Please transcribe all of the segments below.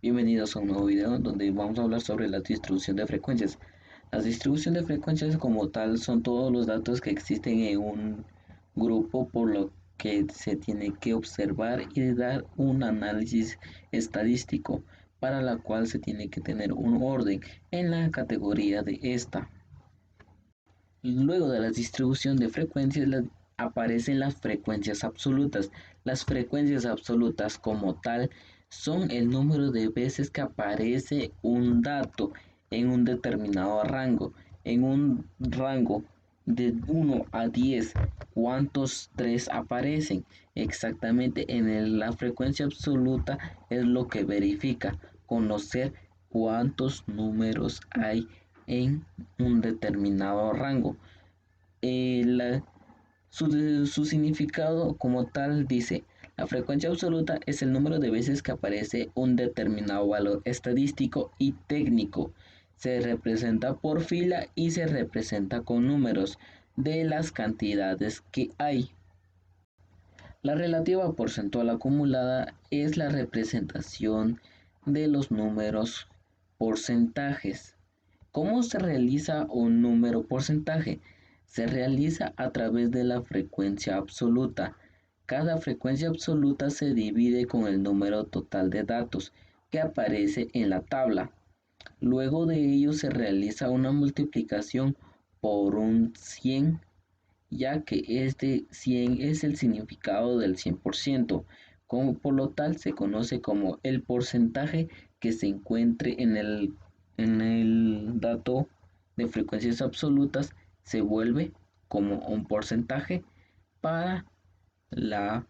Bienvenidos a un nuevo video donde vamos a hablar sobre la distribución de frecuencias. La distribución de frecuencias como tal son todos los datos que existen en un grupo, por lo que se tiene que observar y dar un análisis estadístico, para la cual se tiene que tener un orden en la categoría de esta. Luego de la distribución de frecuencias aparecen las frecuencias absolutas. Las frecuencias absolutas como tal son el número de veces que aparece un dato en un determinado rango. En un rango de 1 a 10, ¿cuántos 3 aparecen? Exactamente, la frecuencia absoluta es lo que verifica, conocer cuántos números hay en un determinado rango. Su significado como tal dice: la frecuencia absoluta es el número de veces que aparece un determinado valor estadístico y técnico. Se representa por fila y se representa con números de las cantidades que hay. La relativa porcentual acumulada es la representación de los números porcentajes. ¿Cómo se realiza un número porcentaje? Se realiza a través de la frecuencia absoluta. Cada frecuencia absoluta se divide con el número total de datos que aparece en la tabla. Luego de ello se realiza una multiplicación por un 100, ya que este 100 es el significado del 100%, como por lo tal se conoce como el porcentaje que se encuentre en el dato de frecuencias absolutas, se vuelve como un porcentaje para la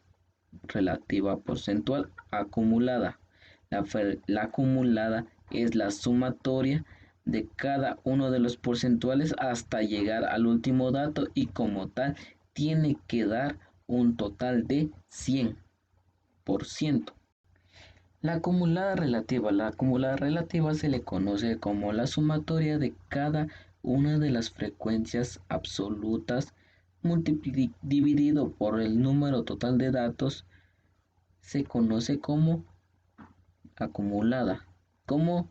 relativa porcentual acumulada. La acumulada es la sumatoria de cada uno de los porcentuales hasta llegar al último dato, y como tal tiene que dar un total de 100%. La acumulada relativa se le conoce como la sumatoria de cada una de las frecuencias absolutas dividido por el número total de datos. Se conoce como acumulada, como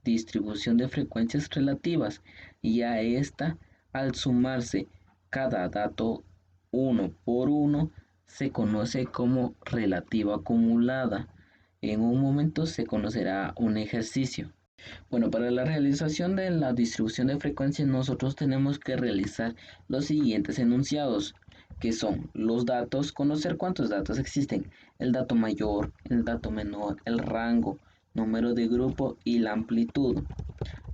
distribución de frecuencias relativas, y a esta, al sumarse cada dato uno por uno, se conoce como relativa acumulada. En un momento se conocerá un ejercicio. Bueno, para la realización de la distribución de frecuencias nosotros tenemos que realizar los siguientes enunciados, que son los datos, conocer cuántos datos existen, el dato mayor, el dato menor, el rango, número de grupo y la amplitud.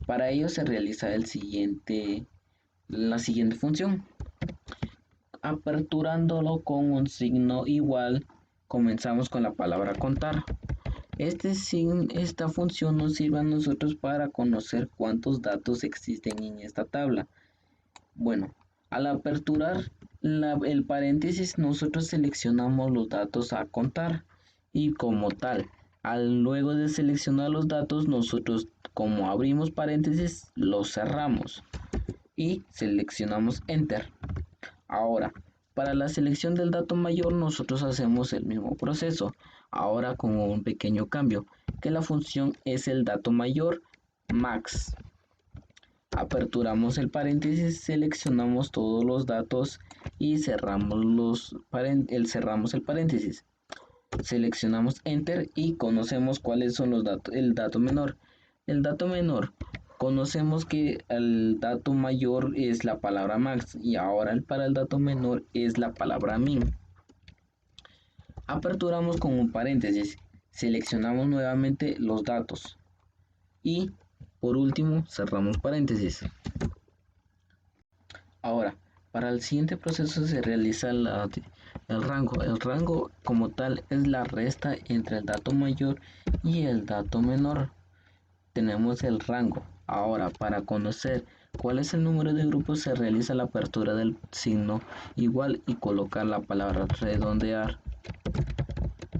Para ello se realiza la siguiente función. Aperturándolo con un signo igual, comenzamos con la palabra contar. Esta función nos sirve a nosotros para conocer cuántos datos existen en esta tabla. Bueno, al aperturar el paréntesis, nosotros seleccionamos los datos a contar, y como tal, luego de seleccionar los datos, nosotros, como abrimos paréntesis, los cerramos y seleccionamos Enter. Ahora, para la selección del dato mayor nosotros hacemos el mismo proceso, ahora con un pequeño cambio, que la función es el dato mayor max. Aperturamos el paréntesis, seleccionamos todos los datos y cerramos el paréntesis. Seleccionamos Enter y conocemos cuáles son los datos. El dato menor. El dato menor, conocemos que el dato mayor es la palabra max, y ahora para el dato menor es la palabra min. Aperturamos con un paréntesis, seleccionamos nuevamente los datos y por último cerramos paréntesis. Ahora, para el siguiente proceso se realiza el rango. El rango como tal es la resta entre el dato mayor y el dato menor. Tenemos el rango. Ahora, para conocer cuál es el número de grupos, se realiza la apertura del signo igual y colocar la palabra redondear,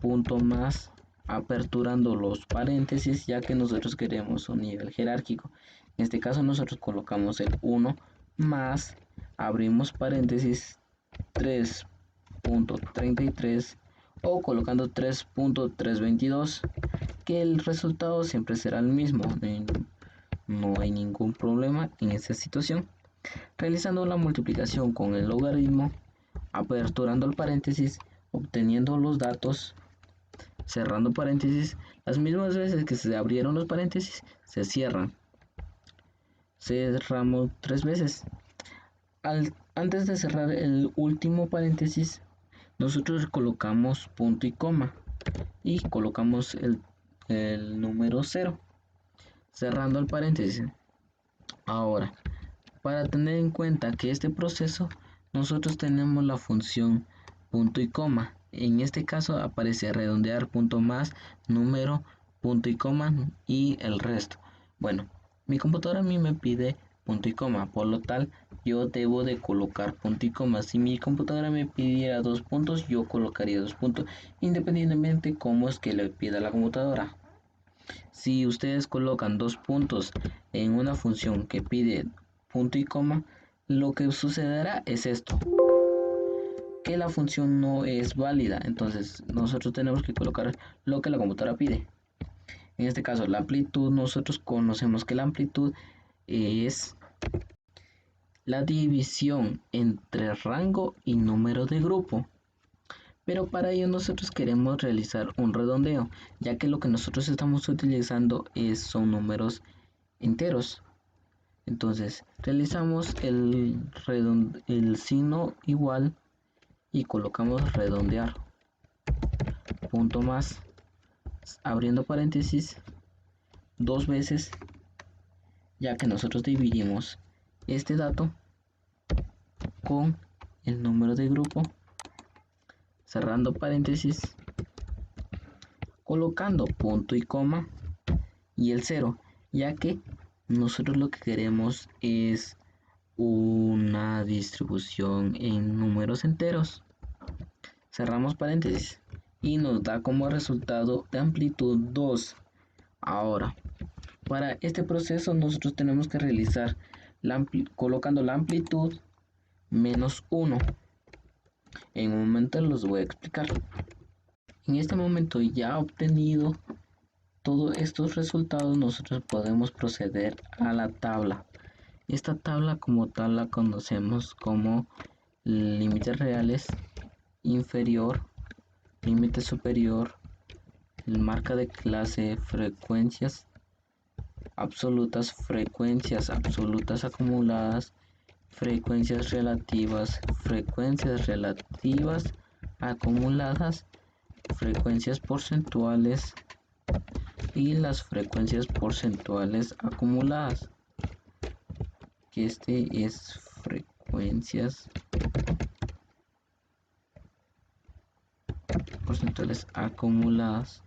punto más, aperturando los paréntesis, ya que nosotros queremos un nivel jerárquico. En este caso nosotros colocamos el 1 más, abrimos paréntesis, 3.33 o colocando 3.322, que el resultado siempre será el mismo. No hay ningún problema en esta situación. Realizando la multiplicación con el logaritmo, aperturando el paréntesis, obteniendo los datos, cerrando paréntesis, las mismas veces que se abrieron los paréntesis se cierran. Cerramos 3 veces. Antes de cerrar el último paréntesis, nosotros colocamos punto y coma y colocamos el número 0, cerrando el paréntesis. Ahora, para tener en cuenta que este proceso, nosotros tenemos la función punto y coma. En este caso aparece redondear, punto más, número, punto y coma y el resto. Bueno, mi computadora a mí me pide punto y coma, por lo tal yo debo de colocar punto y coma. Si mi computadora me pidiera 2 puntos, yo colocaría 2 puntos, independientemente cómo es que le pida la computadora. Si ustedes colocan 2 puntos en una función que pide punto y coma, lo que sucederá es esto, que la función no es válida. Entonces nosotros tenemos que colocar lo que la computadora pide. En este caso, la amplitud, nosotros conocemos que la amplitud es la división entre rango y número de grupo. Pero para ello nosotros queremos realizar un redondeo, ya que lo que nosotros estamos utilizando son números enteros. Entonces realizamos el signo igual y colocamos redondear, punto más, abriendo paréntesis 2 veces, ya que nosotros dividimos este dato con el número de grupo, cerrando paréntesis, colocando punto y coma y el 0, ya que nosotros lo que queremos es una distribución en números enteros. Cerramos paréntesis y nos da como resultado de amplitud 2. Ahora, para este proceso nosotros tenemos que realizar colocando la amplitud menos 1. En un momento los voy a explicar. En este momento ya obtenido todos estos resultados, nosotros podemos proceder a la tabla. Esta tabla como tal la conocemos como límites reales, inferior, límite superior, marca de clase, frecuencias absolutas acumuladas, frecuencias relativas acumuladas, frecuencias porcentuales y las frecuencias porcentuales acumuladas, que este es frecuencias porcentuales acumuladas.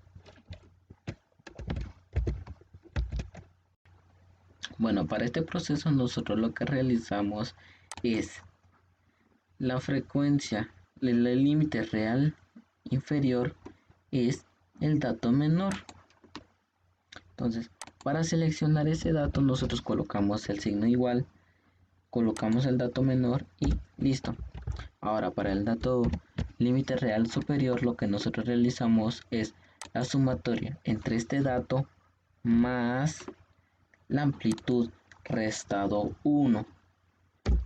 Bueno, para este proceso nosotros lo que realizamos es la frecuencia, el límite real inferior es el dato menor. Entonces, para seleccionar ese dato nosotros colocamos el signo igual, colocamos el dato menor y listo. Ahora para el dato límite real superior lo que nosotros realizamos es la sumatoria entre este dato más la amplitud restado 1,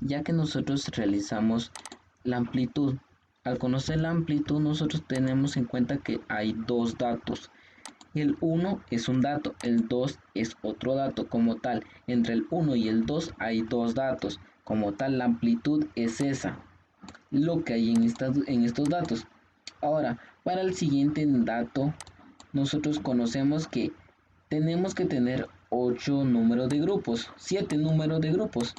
ya que nosotros realizamos la amplitud. Al conocer la amplitud nosotros tenemos en cuenta que hay dos datos. El 1 es un dato, el 2 es otro dato. Como tal, entre el 1 y el 2 hay dos datos. Como tal, la amplitud es esa, lo que hay en estos datos. Ahora, para el siguiente dato, nosotros conocemos que tenemos que tener 8 números de grupos, 7 números de grupos.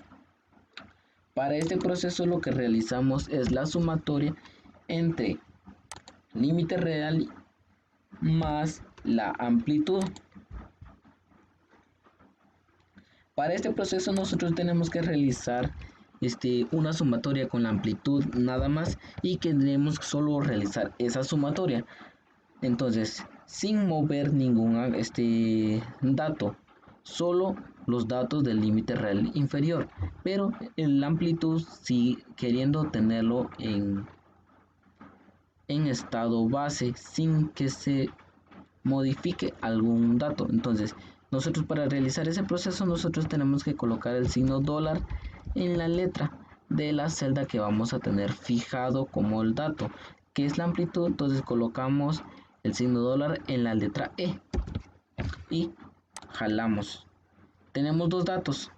Para este proceso lo que realizamos es la sumatoria entre límite real más la amplitud. Para este proceso nosotros tenemos que realizar una sumatoria con la amplitud nada más y queremos solo realizar esa sumatoria. Entonces, sin mover ningún dato, solo los datos del límite real inferior, pero en la amplitud sí queriendo tenerlo en estado base sin que se modifique algún dato. Entonces, nosotros para realizar ese proceso, nosotros tenemos que colocar el signo dólar en la letra de la celda que vamos a tener fijado como el dato, que es la amplitud. Entonces colocamos el signo dólar en la letra E y jalamos. Tenemos dos datos,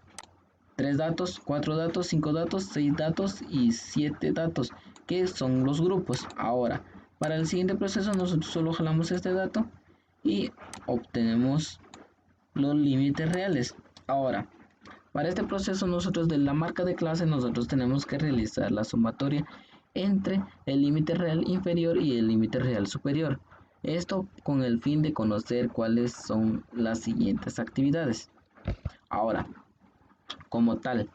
3 datos, 4 datos, 5 datos, 6 datos y 7 datos, que son los grupos. Ahora, para el siguiente proceso nosotros solo jalamos este dato y obtenemos los límites reales. Ahora, para este proceso nosotros de la marca de clase nosotros tenemos que realizar la sumatoria entre el límite real inferior y el límite real superior. Esto con el fin de conocer cuáles son las siguientes actividades. Ahora, como tal,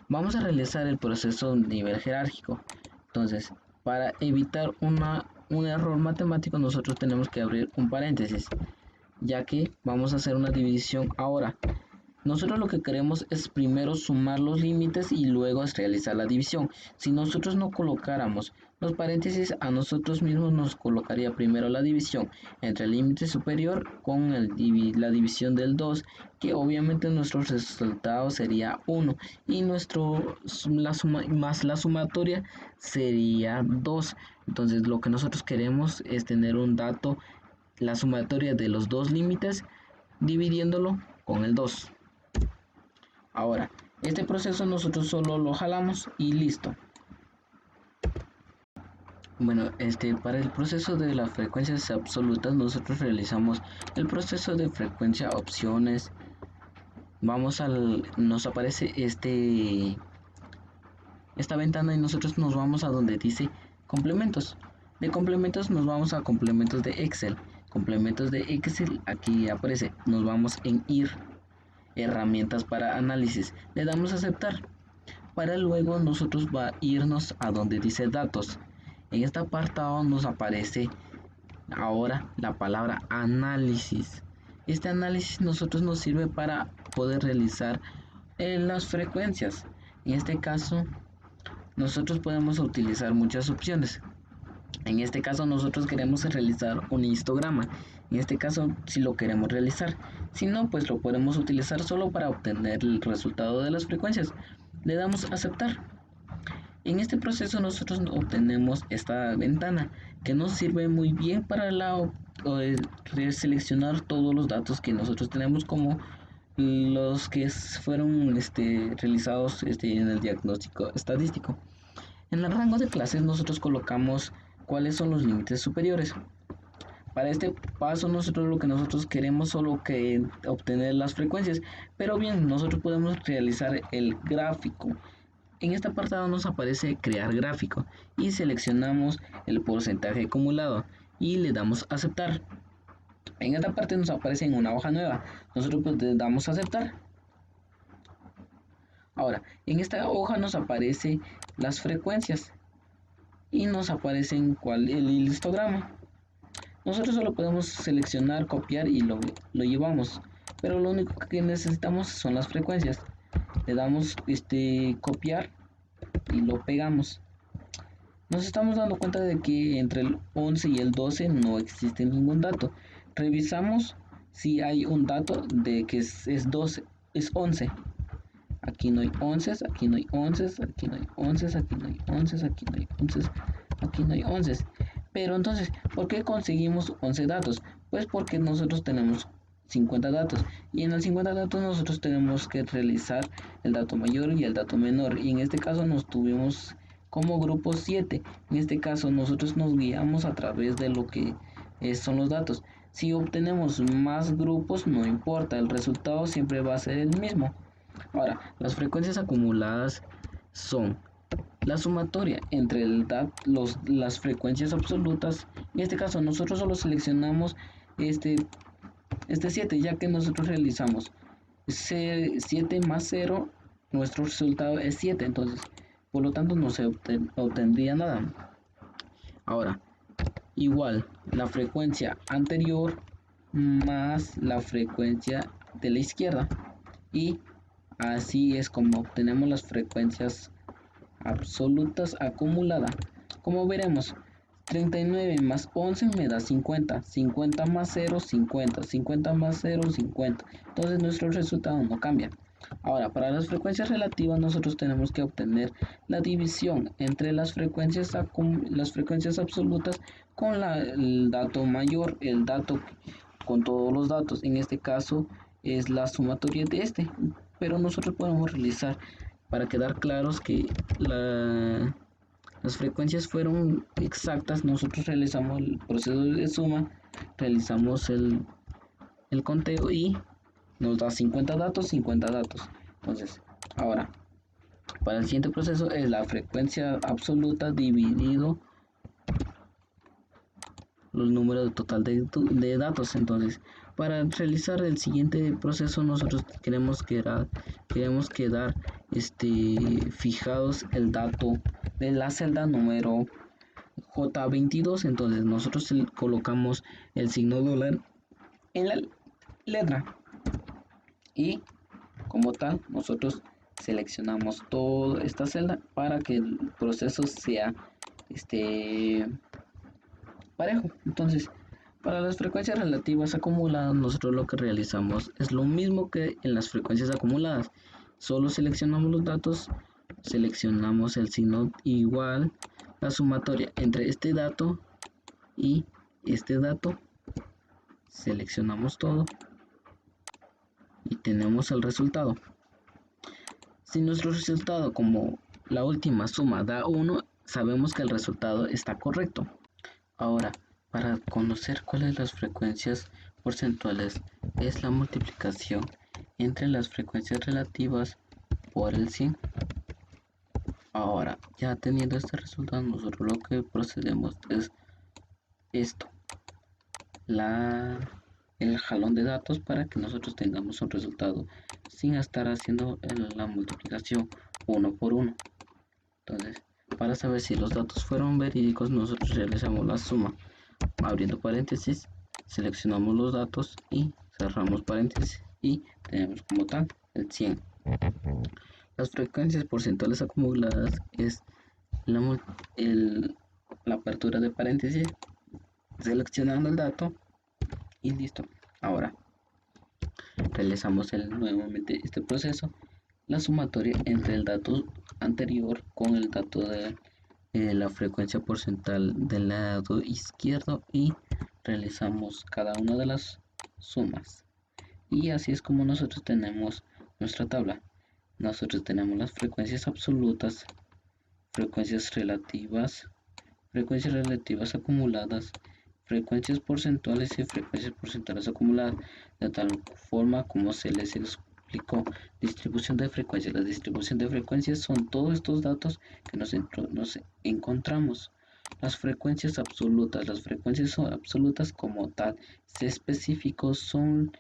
vamos a realizar el proceso nivel jerárquico. Entonces, para evitar un error matemático nosotros tenemos que abrir un paréntesis, ya que vamos a hacer una división ahora. Nosotros lo que queremos es primero sumar los límites y luego realizar la división. Si nosotros no colocáramos los paréntesis, a nosotros mismos nos colocaría primero la división entre el límite superior con la división del 2, que obviamente nuestro resultado sería 1 y la sumatoria sería 2. Entonces lo que nosotros queremos es tener un dato, la sumatoria de los dos límites dividiéndolo con el 2. Ahora, este proceso nosotros solo lo jalamos y listo. Bueno, para el proceso de las frecuencias absolutas nosotros realizamos el proceso de frecuencia opciones. Nos aparece esta ventana y nosotros nos vamos a donde dice complementos. De complementos nos vamos a complementos de Excel. Complementos de Excel, aquí aparece, nos vamos en ir. Herramientas para análisis, le damos a aceptar para luego nosotros va a irnos a donde dice datos. En este apartado nos aparece ahora la palabra análisis. Este análisis nosotros nos sirve para poder realizar las frecuencias. En este caso nosotros podemos utilizar muchas opciones. En este caso nosotros queremos realizar un histograma. En este caso si lo queremos realizar. Si no, pues lo podemos utilizar solo para obtener el resultado de las frecuencias. Le damos a aceptar. En este proceso nosotros obtenemos esta ventana que nos sirve muy bien para seleccionar todos los datos que nosotros tenemos, como los que fueron realizados en el diagnóstico estadístico. En el rango de clases nosotros colocamos cuáles son los límites superiores. Para este paso nosotros lo que nosotros queremos solo que obtener las frecuencias, pero bien, nosotros podemos realizar el gráfico. En este apartado nos aparece crear gráfico y seleccionamos el porcentaje acumulado y le damos a aceptar. En esta parte nos aparece en una hoja nueva, nosotros pues le damos a aceptar. Ahora, en esta hoja nos aparece las frecuencias y nos aparece el histograma. Nosotros solo podemos seleccionar, copiar y lo llevamos, pero lo único que necesitamos son las frecuencias. Le damos copiar y lo pegamos. Nos estamos dando cuenta de que entre el 11 y el 12 no existe ningún dato. Revisamos si hay un dato de que es 12, es 11. Aquí no hay 11, aquí no hay 11, aquí no hay 11, aquí no hay 11, aquí no hay 11, aquí no hay 11. Pero entonces, ¿por qué conseguimos 11 datos? Pues porque nosotros tenemos 50 datos y en el 50 datos nosotros tenemos que realizar el dato mayor y el dato menor, y en este caso nos tuvimos como grupo 7. En este caso nosotros nos guiamos a través de lo que son los datos. Si obtenemos más grupos no importa, el resultado siempre va a ser el mismo. Ahora, las frecuencias acumuladas son la sumatoria entre las frecuencias absolutas. En este caso nosotros solo seleccionamos este 7, ya que nosotros realizamos 7 más 0, nuestro resultado es 7, entonces por lo tanto no se obtendría nada. Ahora, igual la frecuencia anterior más la frecuencia de la izquierda, y así es como obtenemos las frecuencias absolutas acumuladas. Como veremos, 39 más 11 me da 50. 50 más 0, 50. 50 más 0, 50. Entonces nuestro resultado no cambia. Ahora, para las frecuencias relativas nosotros tenemos que obtener la división entre las frecuencias absolutas con el dato mayor, el dato con todos los datos. En este caso es la sumatoria de este. Pero nosotros podemos realizar, para quedar claros que las frecuencias fueron exactas, nosotros realizamos el proceso de suma, realizamos el conteo y nos da 50 datos, 50 datos. Entonces, ahora, para el siguiente proceso es la frecuencia absoluta dividido los números total de datos. Entonces, para realizar el siguiente proceso nosotros queremos quedar fijados el dato de la celda número J22. Entonces nosotros colocamos el signo dólar en la letra y como tal nosotros seleccionamos toda esta celda para que el proceso sea parejo. Entonces, para las frecuencias relativas acumuladas nosotros lo que realizamos es lo mismo que en las frecuencias acumuladas. Solo seleccionamos los datos, seleccionamos el signo igual, la sumatoria entre este dato y este dato, seleccionamos todo y tenemos el resultado. Si nuestro resultado, como la última suma, da 1, sabemos que el resultado está correcto. Ahora, para conocer cuáles las frecuencias porcentuales es la multiplicación entre las frecuencias relativas por el 100. Ahora, ya teniendo este resultado, nosotros lo que procedemos es esto, el jalón de datos, para que nosotros tengamos un resultado sin estar haciendo la multiplicación uno por uno. Entonces, para saber si los datos fueron verídicos, nosotros realizamos la suma abriendo paréntesis, seleccionamos los datos y cerramos paréntesis y tenemos como tal el 100. Las frecuencias porcentuales acumuladas es la apertura de paréntesis, seleccionando el dato y listo. Ahora realizamos nuevamente este proceso, la sumatoria entre el dato anterior con el dato de la frecuencia porcentual del lado izquierdo y realizamos cada una de las sumas. Y así es como nosotros tenemos nuestra tabla. Nosotros tenemos las frecuencias absolutas, frecuencias relativas acumuladas, frecuencias porcentuales y frecuencias porcentuales acumuladas, de tal forma como se les explicó. Distribución de frecuencias. La distribución de frecuencias son todos estos datos que nos encontramos. Las frecuencias absolutas como tal se especificó son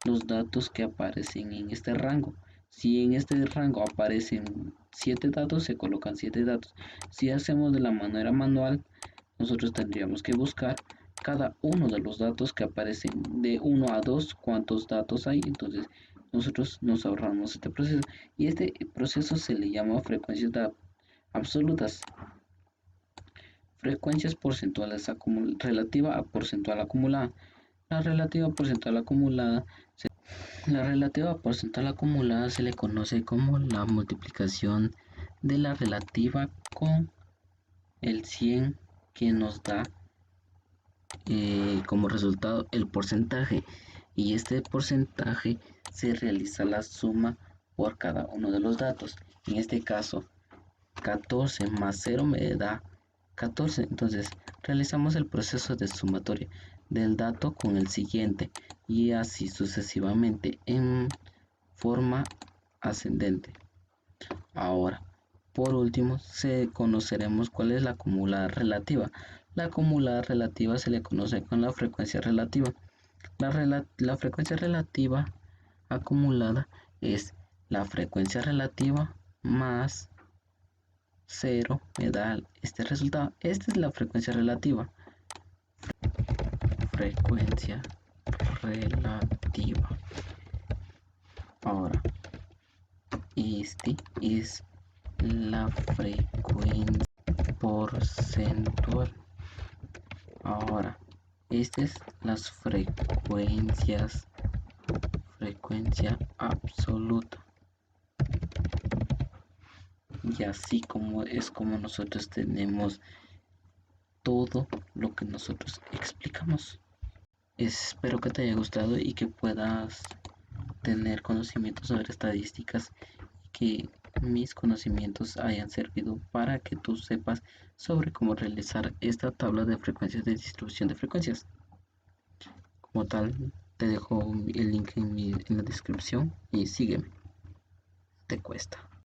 los datos que aparecen en este rango. Si en este rango aparecen 7 datos, se colocan 7 datos. Si hacemos de la manera manual, nosotros tendríamos que buscar cada uno de los datos que aparecen de 1 a 2, cuántos datos hay. Entonces nosotros nos ahorramos este proceso y este proceso se le llama frecuencias absolutas. Frecuencias porcentuales relativa a porcentual acumulada. La relativa porcentual acumulada se le conoce como la multiplicación de la relativa con el 100, que nos da como resultado el porcentaje, y este porcentaje se realiza la suma por cada uno de los datos. En este caso 14 más 0 me da 14. Entonces realizamos el proceso de sumatoria del dato con el siguiente y así sucesivamente en forma ascendente. Ahora, por último, conoceremos cuál es la acumulada relativa. La acumulada relativa se le conoce con la frecuencia relativa. La frecuencia relativa acumulada es la frecuencia relativa más 0 me da este resultado. Esta es la frecuencia relativa. Frecuencia relativa. Ahora, este es la frecuencia porcentual. Ahora, estas es las frecuencias, frecuencia absoluta. Y así como es como nosotros tenemos todo lo que nosotros explicamos. Espero que te haya gustado y que puedas tener conocimientos sobre estadísticas y que mis conocimientos hayan servido para que tú sepas sobre cómo realizar esta tabla de frecuencias de distribución de frecuencias. Como tal, te dejo el link en la descripción y sígueme. Te cuesta.